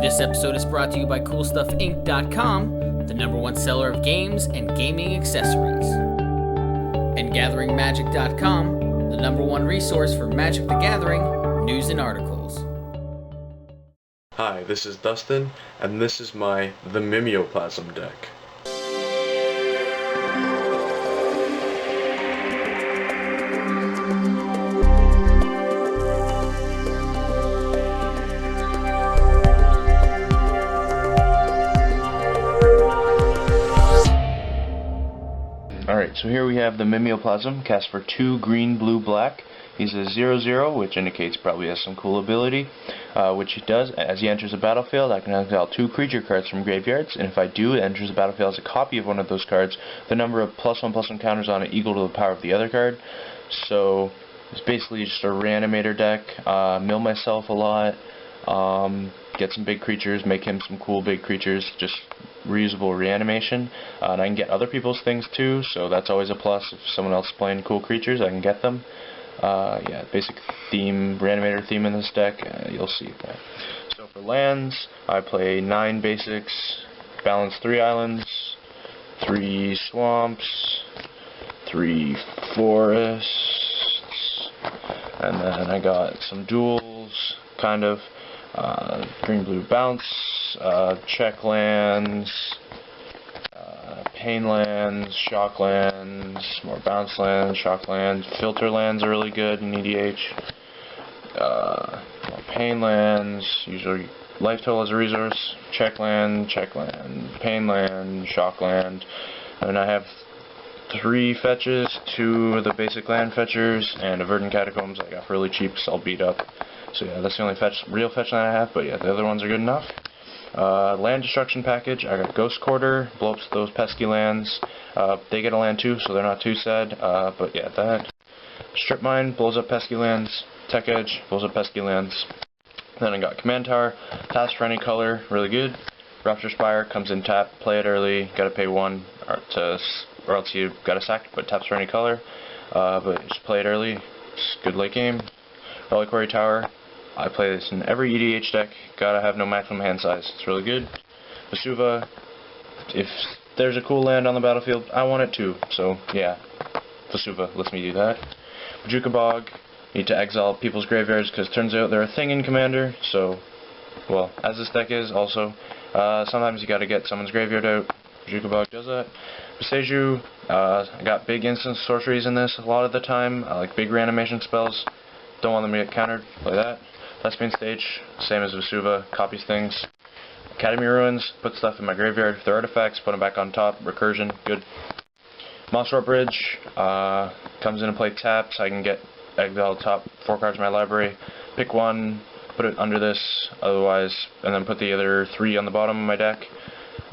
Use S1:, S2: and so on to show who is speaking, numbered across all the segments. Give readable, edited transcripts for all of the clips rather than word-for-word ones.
S1: This episode is brought to you by CoolStuffInc.com, the #1 seller of games and gaming accessories. And GatheringMagic.com, the #1 resource for Magic the Gathering news and articles.
S2: Hi, this is Dustyn, and this is my The Mimeoplasm deck.
S3: Alright, so here we have the Mimeoplasm, cast for 2 green, blue, black. He's a 0/0, which indicates probably has some cool ability, which he does. As he enters the battlefield, I can exile 2 creature cards from graveyards, and if I do, it enters the battlefield as a copy of one of those cards, the number of +1/+1 counters on it equal to the power of the other card. So, it's basically just a reanimator deck. Mill myself a lot, get some big creatures, make him some cool big creatures, just reusable reanimation. And I can get other people's things too, so that's always a plus. If someone else is playing cool creatures, I can get them. Yeah, basic theme, reanimator theme in this deck, you'll see that. So for lands, I play 9 basics, balance 3 islands, 3 swamps, 3 forests, and then I got some duels, kind of, green, blue, bounce, check lands, pain lands, shock lands, more bounce lands, shock lands, filter lands are really good in EDH. Pain lands, usually life total as a resource, check land, pain land, shock land. And I have 3 fetches, 2 of the basic land fetchers, and a Verdant Catacombs I got for really cheap, so I'll beat up. So yeah, that's the only real fetch land I have, but yeah, the other ones are good enough. Land destruction package, I got Ghost Quarter, blow up those pesky lands. They get a land too, so they're not too sad, but yeah, that. Strip Mine, blows up pesky lands. Tech Edge, blows up pesky lands. Then I got Command Tower, pass for any color, really good. Rupture Spire, comes in tap, play it early, gotta pay 1, or else you gotta sack, but taps for any color. But just play it early, it's good late game. Reliquary Tower, I play this in every EDH deck, gotta have no maximum hand size, it's really good. Vesuva, if there's a cool land on the battlefield, I want it too, so yeah, Vesuva lets me do that. Bojuka Bog, need to exile people's graveyards because turns out they're a thing in Commander, so, well, as this deck is also, sometimes you gotta get someone's graveyard out. Bojuka Bog does that. Boseiju, I got big instant sorceries in this a lot of the time, I like big reanimation spells, don't want them to get countered, play that. Thespian stage, same as Vesuva, copies things. Academy Ruins, put stuff in my graveyard. If they're artifacts, put them back on top. Recursion, good. Mosswort Bridge, comes in and play taps. I can get exile top 4 cards in my library. Pick 1, put it under this, otherwise, and then put the other 3 on the bottom of my deck.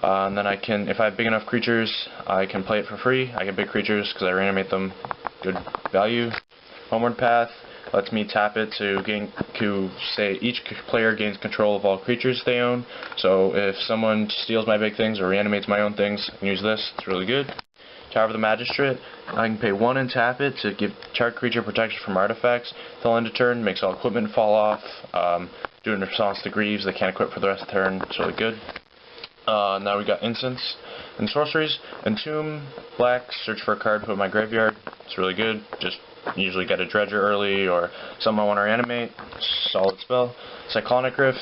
S3: And then I can, if I have big enough creatures, I can play it for free. I get big creatures because I reanimate them. Good value. Homeward Path lets me tap it to say each player gains control of all creatures they own. So if someone steals my big things or reanimates my own things, I can use this. It's really good. Tower of the Magistrate, I can pay 1 and tap it to give target creature protection from artifacts. Till end of turn, makes all equipment fall off. Do it in response to Greaves, they can't equip for the rest of the turn. It's really good. Now we got instants and sorceries. Entomb, black, search for a card, put in my graveyard. It's really good. Just usually get a dredger early or something I want to reanimate. Solid spell. Cyclonic Rift,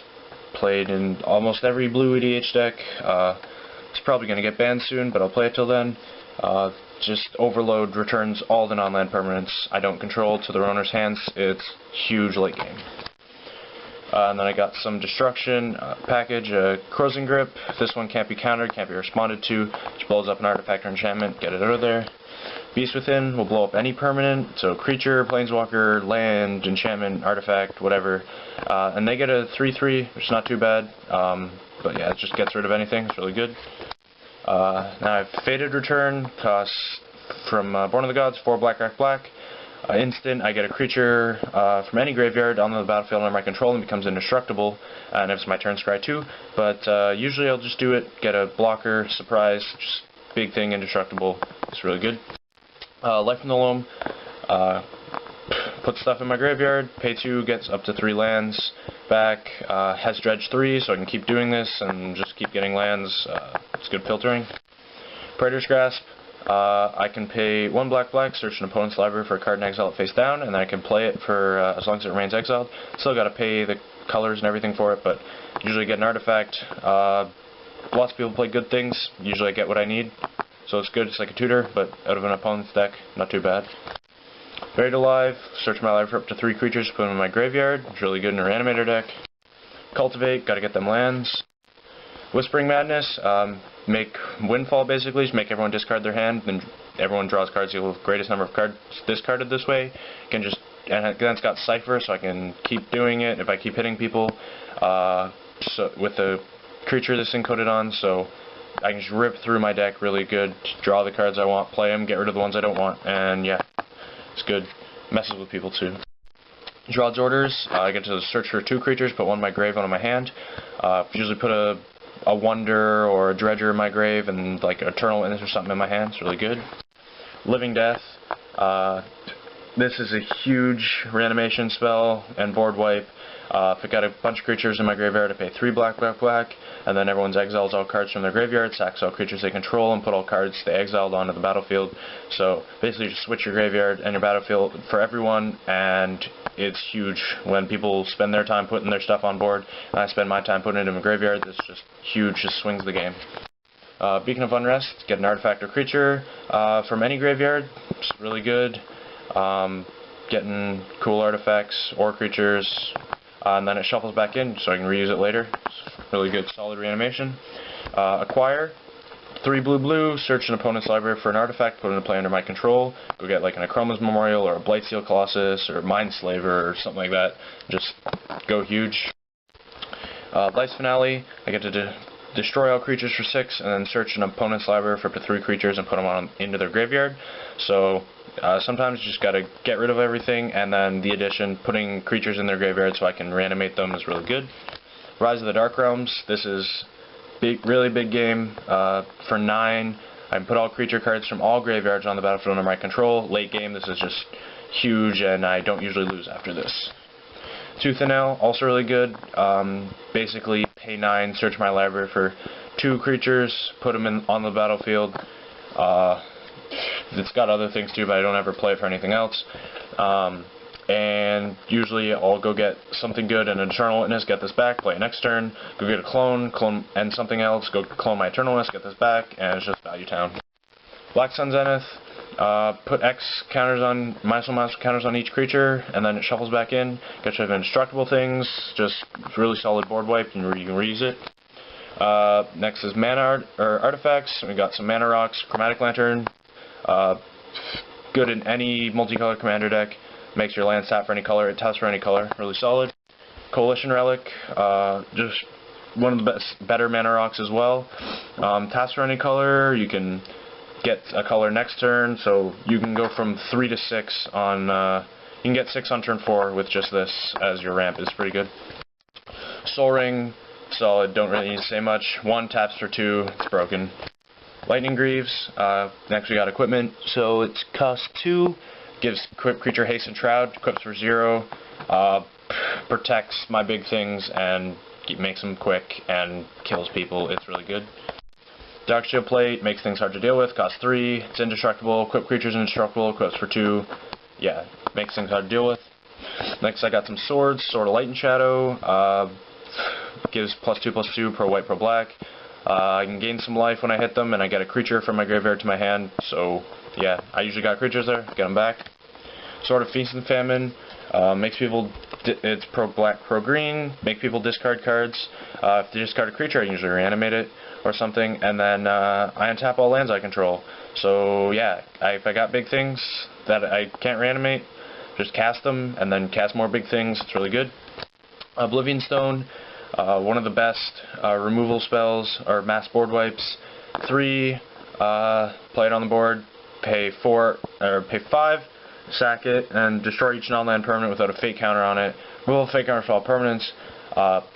S3: played in almost every blue EDH deck. It's probably going to get banned soon, but I'll play it till then. Just Overload returns all the non-land permanents I don't control to their owner's hands. It's huge late game. And then I got some destruction package, Krosan Grip. This one can't be countered, can't be responded to. Just blows up an artifact or enchantment, get it out of there. Beast Within will blow up any permanent, so creature, planeswalker, land, enchantment, artifact, whatever. And they get a 3/3, which is not too bad. But yeah, it just gets rid of anything, it's really good. Now I have Fated Return, costs from Born of the Gods, 4 black, black. Instant, I get a creature from any graveyard on the battlefield under my control and becomes indestructible, and if it's my turn, scry 2. But usually I'll just do it, get a blocker, surprise, just big thing, indestructible. It's really good. Life from the Loam, put stuff in my graveyard, pay 2, gets up to 3 lands. back. Has Dredge 3, so I can keep doing this and just keep getting lands. It's good filtering. Praetor's Grasp. I can pay 1 black, search an opponent's library for a card and exile it face down, and then I can play it for as long as it remains exiled. Still got to pay the colors and everything for it, but usually get an artifact. Lots of people play good things. Usually I get what I need, so it's good. It's like a tutor, but out of an opponent's deck, not too bad. Buried Alive. Search my library for up to 3 creatures, put them in my graveyard. It's really good in a Reanimator deck. Cultivate. Got to get them lands. Whispering Madness. Make Windfall, basically. Just make everyone discard their hand, then everyone draws cards equal to the greatest number of cards discarded this way. And then it's got Cipher, so I can keep doing it if I keep hitting people. So with the creature this encoded on, so I can just rip through my deck really good, draw the cards I want, play them, get rid of the ones I don't want, and yeah, it's good. Messes with people too. Draw's Orders. I get to search for 2 creatures, put one in my grave, one in my hand. Usually put a Wonder or a Dredger in my grave and like Eternal Witness or something in my hand. It's really good. Living Death. This is a huge reanimation spell and board wipe. If I got a bunch of creatures in my graveyard, I pay 3 black, and then everyone's exiles all cards from their graveyard, sacks all creatures they control, and put all cards they exiled onto the battlefield. So basically just switch your graveyard and your battlefield for everyone, and it's huge when people spend their time putting their stuff on board, and I spend my time putting it in my graveyard. It's just huge, just swings the game. Beacon of Unrest, get an artifact or creature from any graveyard. It's really good. Getting cool artifacts or creatures, and then it shuffles back in so I can reuse it later. It's really good, solid reanimation. Acquire. 3 blue, search an opponent's library for an artifact, put it into play under my control. Go get like an Akroma's Memorial or a Blightsteel Colossus or Mindslaver or something like that. Just go huge. Life's Finale. I get to destroy all creatures for 6, and then search an opponent's library for up to 3 creatures and put them into their graveyard. So sometimes you just gotta get rid of everything, and then the addition, putting creatures in their graveyard so I can reanimate them, is really good. Rise of the Dark Realms. This is really big game. For 9, I can put all creature cards from all graveyards on the battlefield under my control. Late game, this is just huge, and I don't usually lose after this. Tooth and Nail, also really good. Basically, pay 9, search my library for 2 creatures, put them on the battlefield. It's got other things too, but I don't ever play it for anything else. And usually I'll go get something good, an Eternal Witness, get this back, play it next turn, go get a clone, and something else, go clone my Eternal Witness, get this back, and it's just value town. Black Sun Zenith. Put X counters on, -1/- counters on each creature, and then it shuffles back in. Get rid of indestructible things, just really solid board wipe, and you can reuse it. Next is mana artifacts. We got some mana rocks, Chromatic Lantern. Good in any multicolored commander deck. Makes your land tap for any color, it taps for any color. Really solid. Coalition Relic. Just one of the better mana rocks as well. Taps for any color. You can get a color next turn, so you can go from 3 to 6 on, you can get 6 on turn 4 with just this as your ramp. It's pretty good. Soul Ring, solid, don't really need to say much. 1 taps for 2, it's broken. Lightning Greaves, next we got equipment, so it's cost 2, gives creature haste and shroud, equips for 0, protects my big things and makes them quick and kills people. It's really good. Darksteel Plate makes things hard to deal with, costs 3, it's indestructible, equip creatures indestructible, equips for 2, yeah, makes things hard to deal with. Next I got some swords, Sword of Light and Shadow, gives +2/+2 per white per black. I can gain some life when I hit them, and I get a creature from my graveyard to my hand, so yeah, I usually got creatures there, get them back. Sword of Feast and Famine, makes people, it's pro black, pro green, make people discard cards. If they discard a creature, I usually reanimate it or something, and then I untap all lands I control. So yeah, if I got big things that I can't reanimate, just cast them, and then cast more big things. It's really good. Oblivion Stone, one of the best removal spells, or mass board wipes. 3, play it on the board, pay 5, sack it, and destroy each non-land permanent without a fate counter on it. Removal fate counter for all permanents.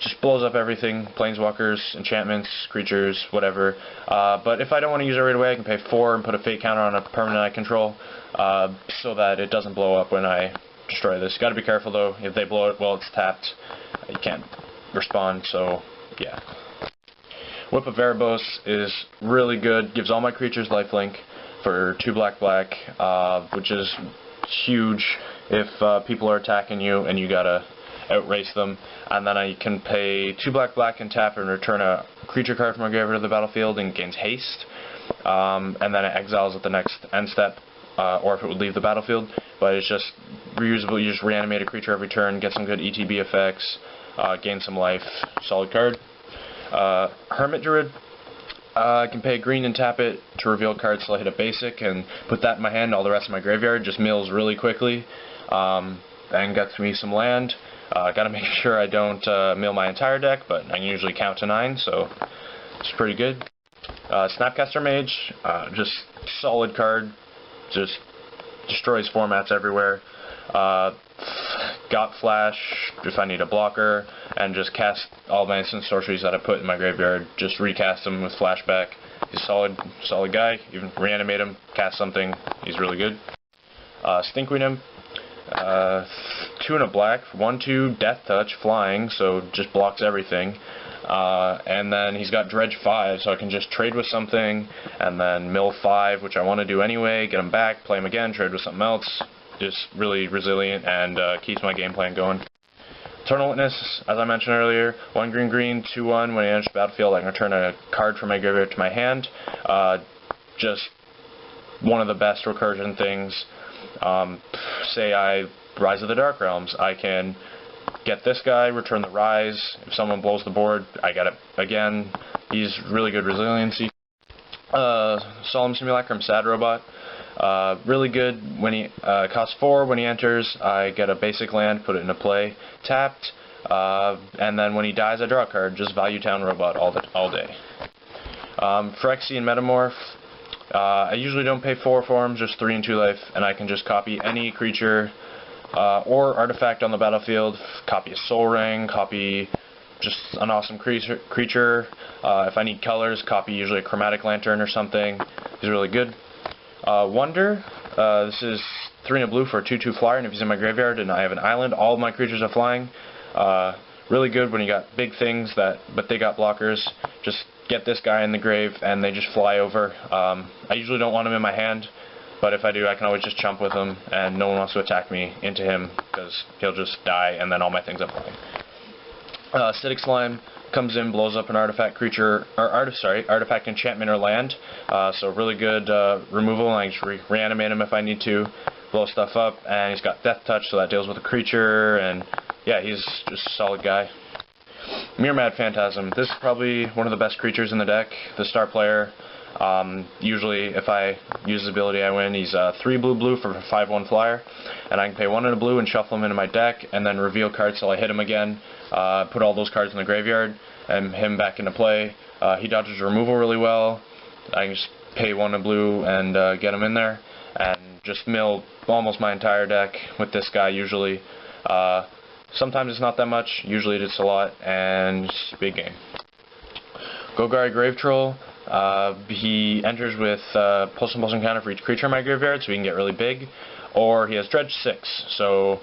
S3: Just blows up everything, planeswalkers, enchantments, creatures, whatever. But if I don't want to use it right away, I can pay 4 and put a fate counter on a permanent I control, so that it doesn't blow up when I destroy this. Got to be careful though. If they blow it while it's tapped, you can't respond. So yeah. Whip of Erebos is really good. Gives all my creatures lifelink for 2 black, which is huge if people are attacking you and you gotta outrace them. And then I can pay 2 black and tap and return a creature card from my graveyard to the battlefield and gains haste. And then it exiles at the next end step, or if it would leave the battlefield. But it's just reusable. You just reanimate a creature every turn, get some good ETB effects, gain some life. Solid card. Hermit Druid. I can pay green and tap it to reveal cards till I hit a basic and put that in my hand. All the rest of my graveyard just mills really quickly, and gets me some land. Gotta make sure I don't mill my entire deck, but I can usually count to 9, so it's pretty good. Snapcaster Mage, just solid card, just destroys formats everywhere. Got Flash if I need a blocker, and just cast all my instant sorceries that I put in my graveyard, just recast them with flashback. He's a solid guy. Even reanimate him, cast something, he's really good. Stinkweed Imp, 2 and a black, 1/2, Death Touch, flying, so just blocks everything. And then he's got Dredge 5, so I can just trade with something, and then mill 5, which I want to do anyway, get him back, play him again, trade with something else. Just really resilient and keeps my game plan going. Eternal Witness, as I mentioned earlier, 1 green, 2/1. When he enters the battlefield, I can return a card from my graveyard to my hand. Just one of the best recursion things. Say I Rise of the Dark Realms, I can get this guy, return the Rise. If someone blows the board, I get it again. He's really good resiliency. Solemn Simulacrum, Sad Robot. Really good when he costs 4. When he enters, I get a basic land, put it into play, tapped, and then when he dies, I draw a card. Just Value Town Robot all day. Phyrexian Metamorph. I usually don't pay 4 for him, just 3 and 2 life, and I can just copy any creature or artifact on the battlefield. Copy a Soul Ring, copy just an awesome creature. If I need colors, copy usually a Chromatic Lantern or something. He's really good. Wonder, this is 3 and a blue for a 2/2 flyer, and if he's in my graveyard and I have an island, all of my creatures are flying. Really good when you got big things but they got blockers. Just get this guy in the grave and they just fly over. I usually don't want him in my hand, but if I do, I can always just chump with him and no one wants to attack me into him because he'll just die and then all my things are flying. Acidic Slime comes in, blows up an artifact creature, or artifact, enchantment, or land. So really good removal, and I can just reanimate him if I need to, blow stuff up, and he's got Death Touch, so that deals with a creature, and yeah, he's just a solid guy. Mad Phantasm. This is probably one of the best creatures in the deck. The star player. Usually, if I use his ability, I win. He's 3 blue for a 5/1 flyer, and I can pay 1 and a blue and shuffle him into my deck, and then reveal cards till I hit him again. Put all those cards in the graveyard, and him back into play. He dodges removal really well. I can just pay 1 and blue and get him in there, and just mill almost my entire deck with this guy usually. Sometimes it's not that much, usually it's a lot, and it's a big game. Golgari Grave Troll. He enters with plus and counter for each creature in my graveyard, so he can get really big. Or he has Dredge 6, so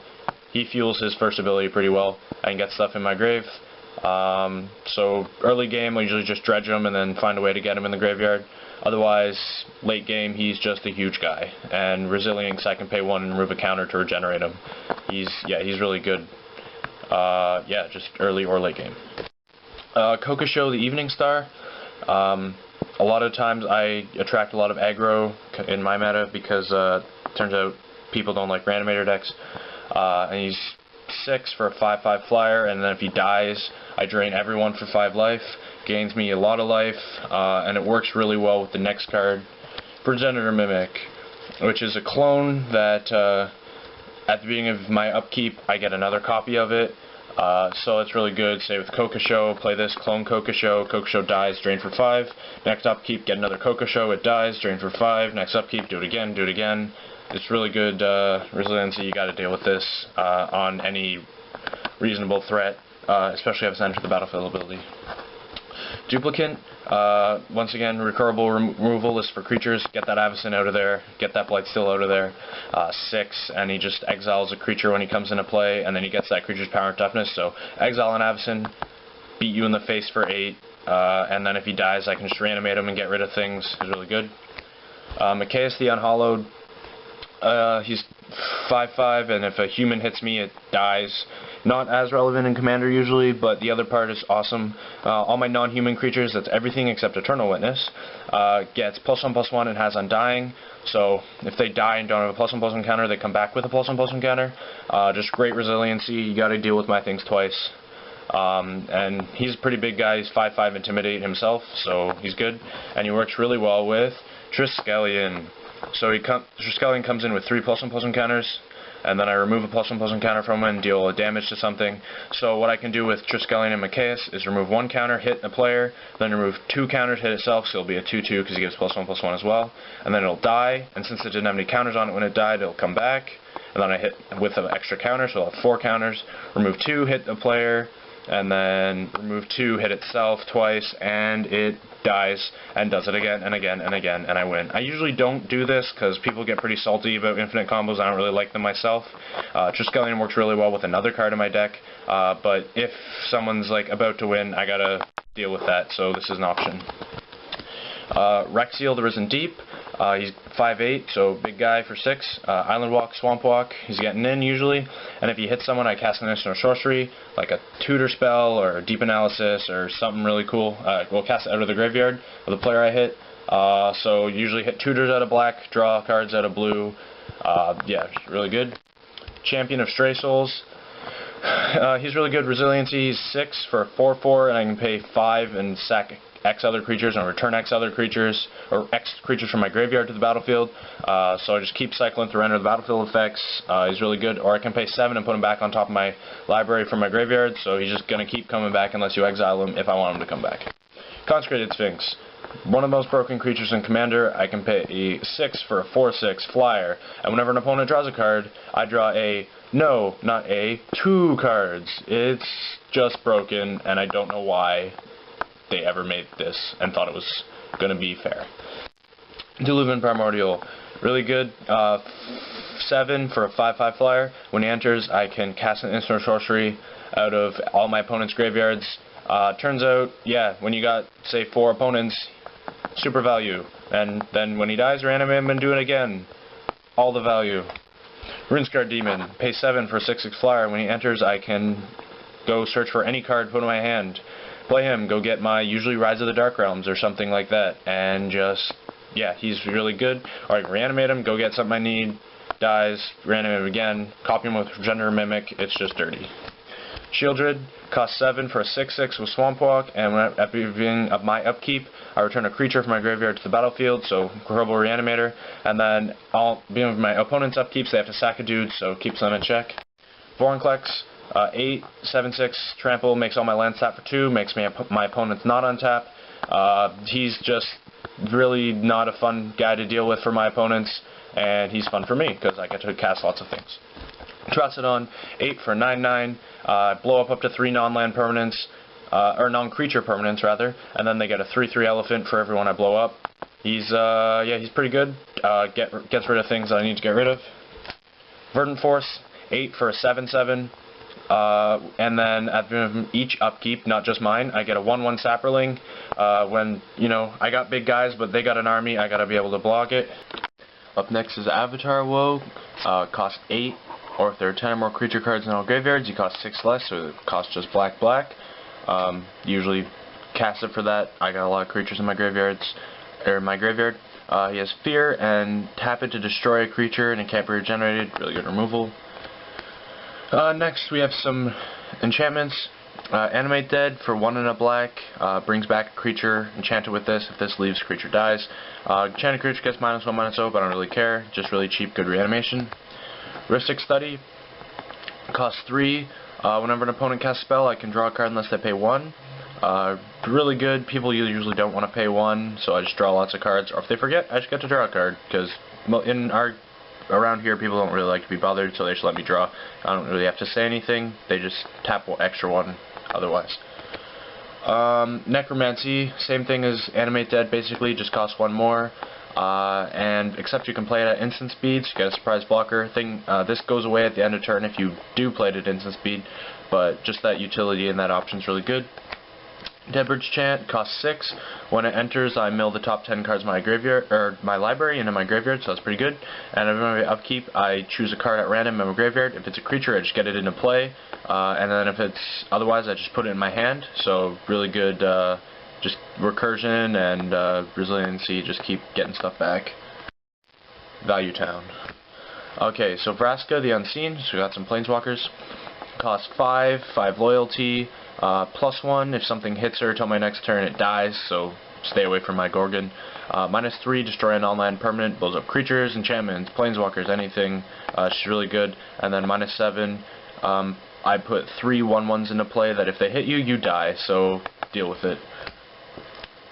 S3: he fuels his first ability pretty well. I can get stuff in my grave. So early game, I usually just dredge him and then find a way to get him in the graveyard. Otherwise, late game, he's just a huge guy. And Resilience, I can pay 1 and remove a counter to regenerate him. He's really good. Yeah, just early or late game. Kokosho, the Evening Star. A lot of times I attract a lot of aggro in my meta because it turns out people don't like Reanimator decks. And he's 6 for a 5/5 flyer, and then if he dies, I drain everyone for 5 life. Gains me a lot of life, and it works really well with the next card, Progenitor Mimic, which is a clone that at the beginning of my upkeep I get another copy of it. So it's really good. Say with Kokosho, play this, clone Kokosho, Kokosho dies, drain for 5. Next upkeep, get another Kokosho, it dies, drain for 5. Next upkeep, do it again, do it again. It's really good resiliency. You got to deal with this on any reasonable threat, especially if it's entered the battlefield ability. Duplicant, once again, recurable removal is for creatures. Get that Avacyn out of there, get that Blightsteel out of there. 6, and he just exiles a creature when he comes into play, and then he gets that creature's power and toughness. So exile an Avacyn, beat you in the face for 8, and then if he dies I can just reanimate him and get rid of things. It's really good. Mikaeus the Unhallowed, he's 5/5, and if a human hits me it dies. Not as relevant in Commander usually, but the other part is awesome. All my non-human creatures, that's everything except Eternal Witness, gets +1/+1 and has Undying. So if they die and don't have a +1/+1 counter, they come back with a +1/+1 counter. Just great resiliency. You got to deal with my things twice. And he's a pretty big guy. He's 5/5 Intimidate himself, so he's good. And he works really well with Triskelion. So Triskelion comes in with 3 +1/+1 counters, and then I remove a +1/+1 counter from him and deal damage to something. So what I can do with Triskelion and Mikaeus is remove 1 counter, hit a player, then remove 2 counters, hit itself, so it'll be a 2/2 because he gives +1/+1 as well. And then it'll die, and since it didn't have any counters on it when it died, it'll come back. And then I hit with an extra counter, so I'll have 4 counters. Remove 2, hit the player, and then remove 2, hit itself twice, and it dies, and does it again and again and again, and I win. I usually don't do this because people get pretty salty about infinite combos. I don't really like them myself. Triskelion works really well with another card in my deck, but if someone's like about to win, I gotta deal with that, so this is an option. Rexiel the Risen Deep, he's 5/8, so big guy for 6. Island Walk, Swamp Walk, he's getting in usually, and if he hits someone I cast an instant or sorcery, like a tutor spell or a deep analysis or something really cool. We'll cast it out of the graveyard of the player I hit, so usually hit tutors out of black, draw cards out of blue. Yeah, really good. Champion of Stray Souls, he's really good. Resiliency, he's 6 for 4/4, and I can pay 5 and sack X other creatures and return X other creatures, or X creatures from my graveyard to the battlefield. So I just keep cycling through enter the battlefield effects. He's really good. Or I can pay 7 and put him back on top of my library from my graveyard, so he's just going to keep coming back unless you exile him if I want him to come back. Consecrated Sphinx, one of the most broken creatures in Commander. I can pay a 6 for a 4/6 flyer, and whenever an opponent draws a card, I draw a, no, not a, 2 cards. It's just broken, and I don't know why they ever made this and thought it was going to be fair. Diluvian Primordial, really good. 7 for a 5/5 flyer. When he enters, I can cast an instant or sorcery out of all my opponent's graveyards. Turns out, yeah, when you got, say, 4 opponents, super value. And then when he dies, reanimate him and do it again. All the value. Runescarred Demon, pay 7 for a 6/6 flyer. When he enters, I can go search for any card put in my hand. Play him, go get my usually Rise of the Dark Realms or something like that, and just, yeah, he's really good. Or I can reanimate him, go get something I need, dies, reanimate him again, copy him with Gender Mimic, it's just dirty. Shieldred, costs 7 for a 6/6 with Swamp Walk, and at the beginning of my upkeep, I return a creature from my graveyard to the battlefield, so Horrible Reanimator, and then all being with my opponent's upkeeps, they have to sack a dude, so keeps them in check. Vorinclex, 8, 7/6, trample, makes all my lands tap for 2, makes my opponents not untap. He's just really not a fun guy to deal with for my opponents, and he's fun for me, because I get to cast lots of things. Trostodon, 8 for 9/9, blow up to 3 non-land permanents, or non-creature permanents rather, and then they get a 3/3 elephant for everyone I blow up. He's, yeah, he's pretty good, gets rid of things that I need to get rid of. Verdant Force, 8 for a 7/7, and then at the end of each upkeep, not just mine, I get a 1/1 Sapperling. When, you know, I got big guys, but they got an army, I gotta be able to block it. Up next is Avatar Woe, cost 8, or if there are 10 or more creature cards in all graveyards, you cost 6 less, so it costs just black. Usually cast it for that. I got a lot of creatures in my graveyards, or in my graveyard. He has Fear, and tap it to destroy a creature, and it can't be regenerated, really good removal. Next we have some enchantments. Animate Dead for 1 and a black, brings back a creature enchanted with this. If this leaves, creature dies. Enchanted creature gets -1/-0, but I don't really care. Just really cheap, good reanimation. Rhystic Study, costs 3. Whenever an opponent casts a spell, I can draw a card unless they pay 1. Really good. People usually don't want to pay 1, so I just draw lots of cards. Or if they forget, I just get to draw a card, because around here, people don't really like to be bothered, so they just let me draw. I don't really have to say anything. They just tap extra 1 otherwise. Necromancy, same thing as Animate Dead basically, just costs 1 more. And except you can play it at instant speed, so you get a surprise blocker thing. This goes away at the end of turn if you do play it at instant speed, but just that utility and that option is really good. Deadbridge Chant costs 6. When it enters, I mill the top 10 cards of my graveyard or my library into my graveyard, so that's pretty good. And every my upkeep, I choose a card at random in my graveyard. If it's a creature, I just get it into play, and then if it's otherwise, I just put it in my hand. So really good, just recursion and resiliency. Just keep getting stuff back. Value Town. Okay, so Vraska the Unseen. So we got some Planeswalkers. Cost 5, 5 loyalty. +1, if something hits her till my next turn it dies, so stay away from my Gorgon. -3, destroy an online permanent, blows up creatures, enchantments, planeswalkers, anything. She's really good. And then -7, I put 3 1/1s into play that if they hit you, you die, so deal with it.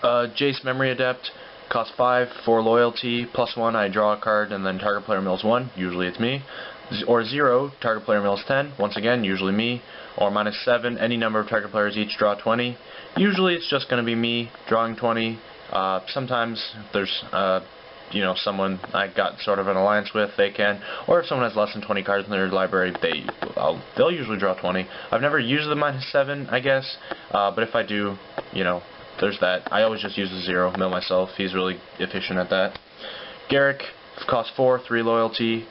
S3: Jace Memory Adept, cost 5, 4 loyalty, +1, I draw a card, and then target player mills 1, usually it's me. Or 0, target player mills 10, once again, usually me. Or -7, any number of target players each draw 20. Usually it's just going to be me drawing 20. Sometimes if there's someone I got sort of an alliance with, they can. Or if someone has less than 20 cards in their library, they'll usually draw 20. I've never used the -7, I guess, but if I do, there's that. I always just use the 0, mill myself. He's really efficient at that. Garrick costs 4, 3 loyalty.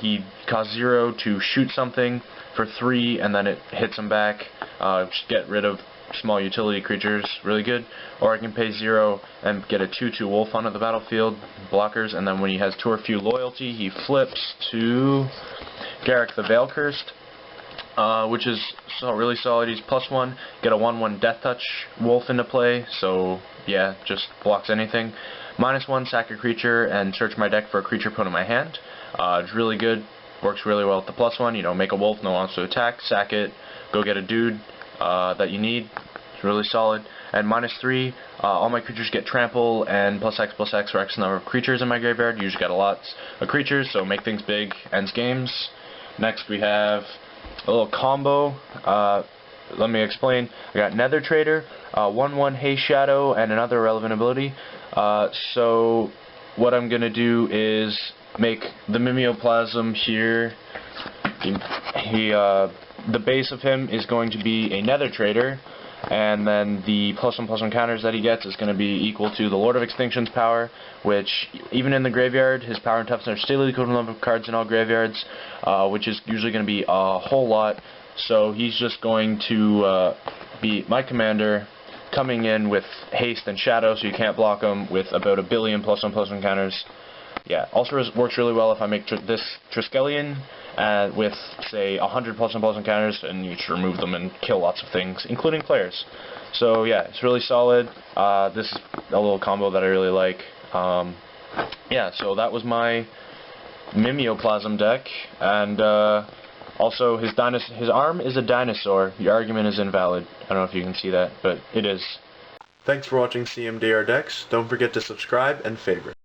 S3: He costs 0 to shoot something for 3, and then it hits him back. Just get rid of small utility creatures, really good. Or I can pay 0 and get a 2/2 wolf onto the battlefield, blockers, and then when he has 2 or few loyalty, he flips to Garrick the Veil Cursed, which is really solid. He's +1, get a 1/1 Death Touch wolf into play, so yeah, just blocks anything. -1, sack a creature and search my deck for a creature put in my hand. It's really good. Works really well with the +1, make a wolf, no one wants to attack, sack it, go get a dude that you need. It's really solid. And -3, all my creatures get trample and +X for X number of creatures in my graveyard. Usually got a lot of creatures, so make things big, ends games. Next we have a little combo. Let me explain. I got Nether Trader, 1/1 Haze Shadow, and another relevant ability. So what I'm going to do is make the Mimeoplasm here. The base of him is going to be a Nether Trader, and then the +1/+1 counters that he gets is going to be equal to the Lord of Extinction's power, which even in the graveyard, his power and toughness are still equal to the number of cards in all graveyards, which is usually going to be a whole lot. So he's just going to be my commander, coming in with haste and shadow, so you can't block him, with about 1 billion +1/+1 counters. Yeah, also works really well if I make this Triskelion with, say, 100 +1/+1 counters, and you just remove them and kill lots of things, including players. So yeah, it's really solid. This is a little combo that I really like. Yeah, so that was my Mimeoplasm deck, and also his arm is a dinosaur. Your argument is invalid. I don't know if you can see that, but it is.
S2: Thanks for watching CMDR decks. Don't forget to subscribe and favorite.